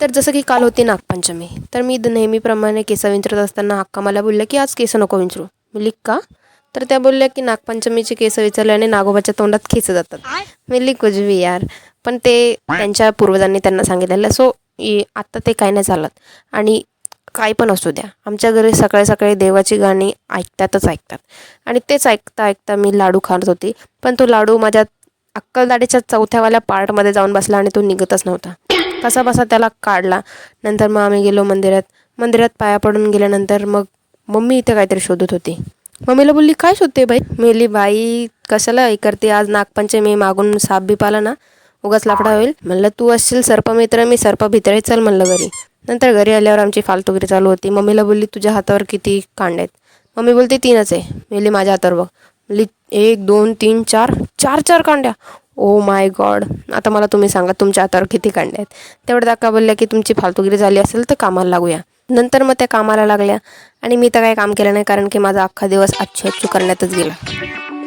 तर जसं की काल होती नागपंचमी, तर मी नेहमीप्रमाणे केस विंचरत असताना अक्का मला बोलल्या की आज केस नको विंचरू. मी का? तर त्या बोलल्या की नागपंचमीचे केस विंचरल्याने नागोबाच्या तोंडात खेच जातात. मी कुछ भी यार. पण ते त्यांच्या पूर्वजांनी त्यांना सांगितलेलं. सो आत्ता ते काही नाही चालत. आणि काही पण असू द्या, आमच्या घरी सकाळी सकाळी देवाची गाणी ऐकतातच ऐकतात. आणि तेच ऐकता ऐकता मी लाडू खात होती. पण तो लाडू माझ्या अक्कलदाढीच्या चौथ्यावाल्या पार्टमध्ये जाऊन बसला आणि तो निघतच नव्हता. कसाबसा त्याला काढला. नंतर मग आम्ही गेलो मंदिरात. मंदिरात पाया पडून गेल्यानंतर मग मम्मी इथे काहीतरी शोधत होती. मम्मीला बोलली, काय शोधते बाई? मेली बाई, कशाला हे करते? आज नागपंचमी, मागून साप बीप आला ना, उगाच लाकडा होईल. म्हणलं तू असशील सर्पमित्र, मी सर्प भितरे, चल म्हणलं घरी. नंतर घरी आल्यावर आमची फालतूगिरी चालू होती. मम्मीला बोलली, तुझ्या हातावर किती कांडे आहेत? मम्मी बोलते 3च आहे. मेली माझ्या हातावर बघ. बोलली 1 2 3 4 4 कांड्या. Oh my God. आता मला तुम्ही सांगा तुमच्या हातावर किती कांडे आहेत? तेवढं दाका बोलल्या की तुमची फालतूगिरी झाली असेल तर कामाला लागूया. नंतर मग त्या कामाला लागल्या आणि मी तर काही काम केलं नाही, कारण की माझा अख्खा दिवस अच्छू अच्छू करण्यातच गेला.